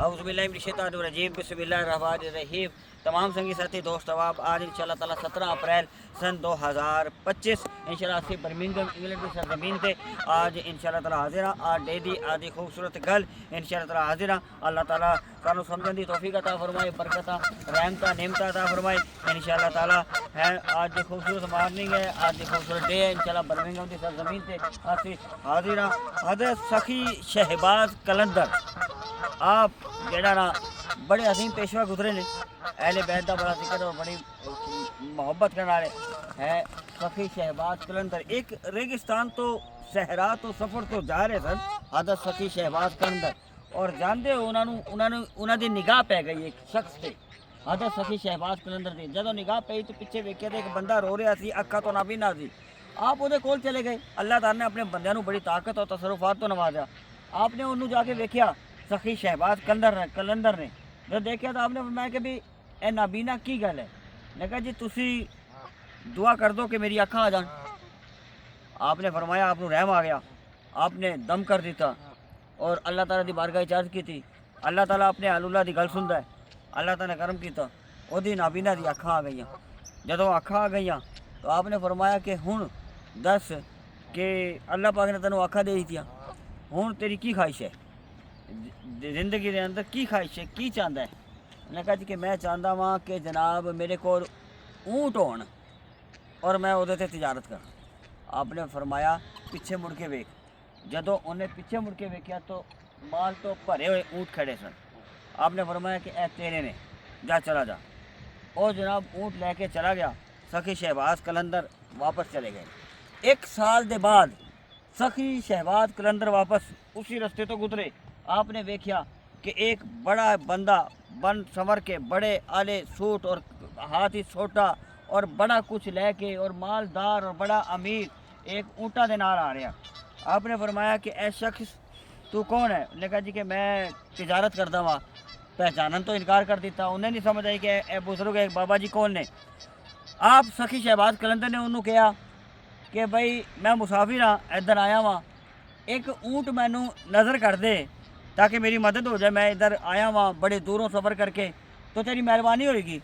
औज़ुबिल्लाहिमिनश्शैतानिर्रजीम बिस्मिल्लाहिर्रहमानिर्रहीम। तमाम संगी साथी दोस्त अब आज इंशाल्लाह ताला 17 अप्रैल सन 2025 इंशाल्लाह से बर्मिंघम इंग्लैंड की सरजमीन थे। आज इंशाल्लाह ताला हाजिर आज डेदी आदि खूबसूरत गल इंशाल्लाह ताला हाजिर। अल्लाह ताला सानू समझने की तौफीक अता फरमाए, बरकत रहमत नेमत अता फरमाए इंशाल्लाह ताला। है आज की खूबसूरत मॉर्निंग है, आज की खूबसूरत डे है इंशाल्लाह बर्मिंघम की सरजमीन से असी हाजिर। हज़रत सखी शहबाज कलंदर आप जेड़ा ना बड़े अजीम पेशवा गुजरे ने, अहले बैत का बड़ा जिक्र और बड़ी मोहब्बत करने वाले है। सखी शहबाज कलंदर एक रेगिस्तान तो सहरा तो सफ़र तो जा रहे सन हज़रत सखी शहबाज कलंदर, और जानते हो उन्होंने निगाह पै गई एक शख्स से हज़रत सखी शहबाज कलंदर की। जदों निगाह पई तो पिछे वेख्या तो एक बंदा रो रहा सी, अखा तो नाबीना सी। आप वो कोल चले गए। अल्लाह ताला ने अपने बंदियां नूं बड़ी ताकत और तसरुफात तो नवाजा। आपने उन्होंने जाके वेख्या सखी शहबाज कलंदर ने जब देखा तो आपने फरमाया कि भी ए नाबीना की गल है। मैं कहा जी तुसी दुआ कर दो कि मेरी अखा आ जान। आपने फरमाया आपको रहम आ गया, आपने दम कर दिता और अल्लाह ताला की बारगाह इजाज़त की थी। अल्लाह ताला अपने आलूला की गल सुनता है। अल्लाह ताला ने करम किया, ओदी नाबीना दी अखा आ गई। जदों अखा आ गई तो आपने फरमाया कि हुण दस कि अल्लाह पाक ने तेनों अखा दे दी, हुण तेरी की ख्वाहिश है जिंदगी के अंदर, की ख्वाहिश है, की चाहता है। उन्हें कहा जी कि मैं चाहता वहाँ कि जनाब मेरे को ऊँट होन और मैं वो तजारत करा। आपने फरमाया पिछे मुड़ के वेख। जदों उन्हें पिछे मुड़ के वेख्या तो माल तो भरे हुए ऊँट खड़े सन। आपने फरमाया कि ए तेरे ने, जा चला जा। और जनाब ऊँट लेके चला गया। सखी शहबाज कलंदर वापस चले गए। एक साल के बाद सखी शहबाज कलंदर वापस उसी रास्ते तो गुजरे। आपने देखा कि एक बड़ा बंदा बन संवर के बड़े आले सूट और हाथ ही छोटा और बड़ा कुछ लेके और मालदार और बड़ा अमीर एक ऊँटा के नाल आ रहा। आपने फरमाया कि ऐ शख्स तू कौन है। उन्हें कहा जी कि मैं तजारत करता वहाँ। पहचानन तो इनकार कर दिता। उन्हें नहीं समझ आई कि ए बुजुर्ग एक बाबा जी कौन ने। आप सखी शहबाज कलंदर ने उन्होंने कहा कि भाई मैं मुसाफिर हाँ, इधर आया वहाँ, एक ऊँट मैनू नज़र कर दे ताकि मेरी मदद हो जाए। मैं इधर आया वहाँ बड़े दूरों सफ़र करके, तो तेरी मेहरबानी होगी।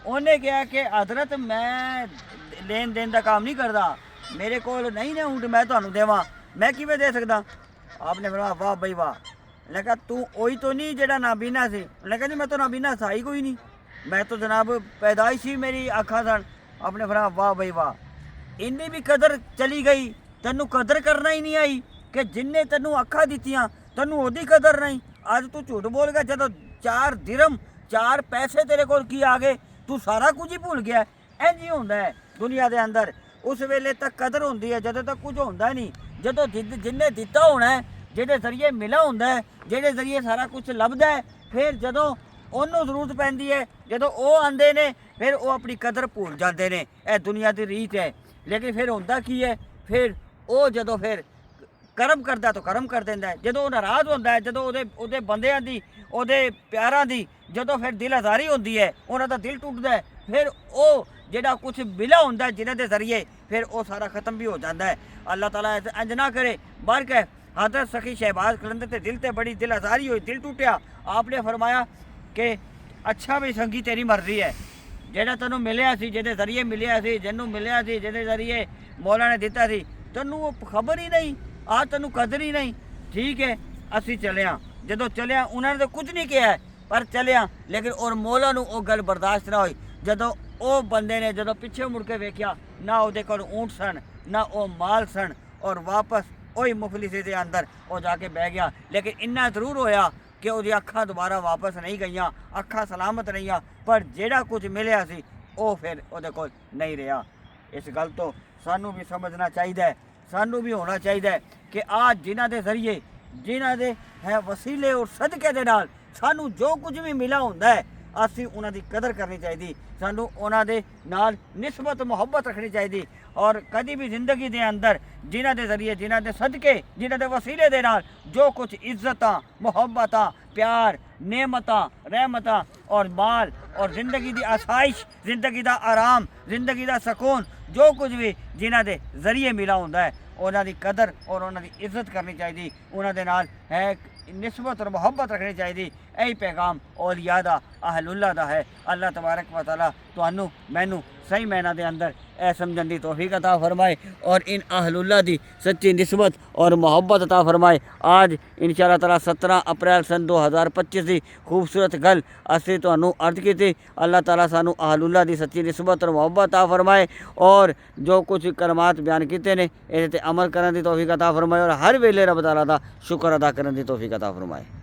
उन्हें कहा कि हजरत मैं लेन देन का काम नहीं करता, मेरे को नहीं ना ऊँट मैं तुम्हें देवा, मैं किवें दे सकता। आपने बोला वाह भाई वाह। लेकिन तू वही तो नहीं जेड़ा नाबीना से। लेकिन जी मैं तो नाबीना था ही कोई नहीं, मैं तो जनाब पैदाइश ही मेरी अखा सन। आपने बोला वाह भाई वाह। इन्नी भी कदर चली गई, तेनू कदर करना ही नहीं आई कि जिन्ने तेनू अखा दित्तियां तेनू ओदी कदर नहीं। अज तू झूठ बोल गया। जदों 4 दिरहम 4 पैसे तेरे को की आ गए, तू सारा कुछ ही भूल गया। इंज ही होंदा है दुनिया के अंदर। उस वेले तक कदर होंदी है जदों तक कुछ होंदा नहीं। जदों जिन्ने दिता होना है, जेदे जरिए मिला होंदा है, जेदे जरिए सारा कुछ लभदा है, फिर जदों उन्होंने जरूरत पैंदी है, जदों वो आंदे ने फिर वो अपनी कदर भूल जाते हैं। यह दुनिया की रीत है। लेकिन फिर होंदा की है, फिर वो जदों फिर करम करता तो करम कर देंदा है। जदों नाराज़ होंदा है, जदों उहदे बंदियां दी उहदे प्यारां दी जदों फिर दिल आज़ारी होंदी है, उन्हां दा दिल टुटदा है, फिर वो जेड़ा कुछ मिला होंदा है जिन्हां दे जरिए फिर वो सारा खत्म भी हो जाता है। अल्लाह ताला इंज ना करे। बल्कि हज़रत सखी शहबाज कलंदर के दिल से बड़ी दिल आज़ारी हुई, दिल टूटिया। आपने फरमाया कि अच्छा भी संगी तेरी मर्जी है, जेड़ा तेनों मिलया सी, जेदे जरिए मिलया सी, जिन्हों मिलया सी, जेदे जरिए मौला ने दिता सी, तेनों वो खबर ही नहीं, आज तेनों कदर ही नहीं। ठीक है असी चलिया। जदों चलिया उन्होंने तो कुछ नहीं किया है, पर चलिया। लेकिन और मौला नूं वो गल बर्दाश्त ना हुई। जदों वो बंदे ने जदों पिछे मुड़ के वेख्या, ना उहदे कोल ऊँट सन, ना वो माल सन, और वापस वही मुफलिसी के अंदर वो जाके बह गया। लेकिन इन्ना जरूर होया कि वो अखा दोबारा वापस नहीं गई, अखा सलामत रही, पर जेड़ा कुछ मिलया सी वो फिर वो कोल नहीं रहा। इस गल तो सानू भी समझना चाहिए, सानू भी होना चाहिए कि आज जिन्हां दे जरिए जिन्हां दे है वसीले और सदके दे नाल सानू जो कुछ भी मिला होंदा है, असी उन्हां दी कदर करनी चाहिए। सानू उन्हां दे नाल निस्बत मुहब्बत रखनी चाहिए। और कभी भी जिंदगी के अंदर जिन्हां दे जरिए, जिन्हां दे सदके, जिन्हां दे वसीले दे नाल जो कुछ इज्जतां, मुहब्बतां, प्यार, नेमतां, रहमतां और माल और जिंदगी की आसाइश, जिंदगी का आराम, जिंदगी का सुकून, जो कुछ भी जिन्हां दे जरिए मिला होंदा है, ਉਹਨਾਂ ਦੀ ਕਦਰ ਔਰ ਉਹਨਾਂ ਦੀ ਇੱਜ਼ਤ ਕਰਨੀ ਚਾਹੀਦੀ, ਉਹਨਾਂ ਦੇ ਨਾਲ ਹੈ ਨਿਸਬਤ और ਮੁਹੱਬਤ ਰੱਖਣੀ ਚਾਹੀਦੀ। यही पैगाम औलिया दा अहलुल्लाह दा है। अल्लाह तबारक व तआला तुहानू मैनू सही मैना दे अंदर ए समझण दी तौफीक अता फरमाए और इन अहलुल्लाह दी सच्ची निस्बत और मोहब्बत अता फरमाए। आज इंशाअल्लाह ताला 17 अप्रैल सन 2025 की खूबसूरत गल असीं तुहानू अर्ज की। अल्लाह ताला सानू अहलुल्लाह दी सच्ची निस्बत और मोहब्बत अता फरमाए और जो कुछ कलमात बयान किए ने इहदे ते अमल करन दी तौफीक अता फरमाए और हर वेले रब ताला दा शुक्र अदा करन दी तौफीक अता फरमाए।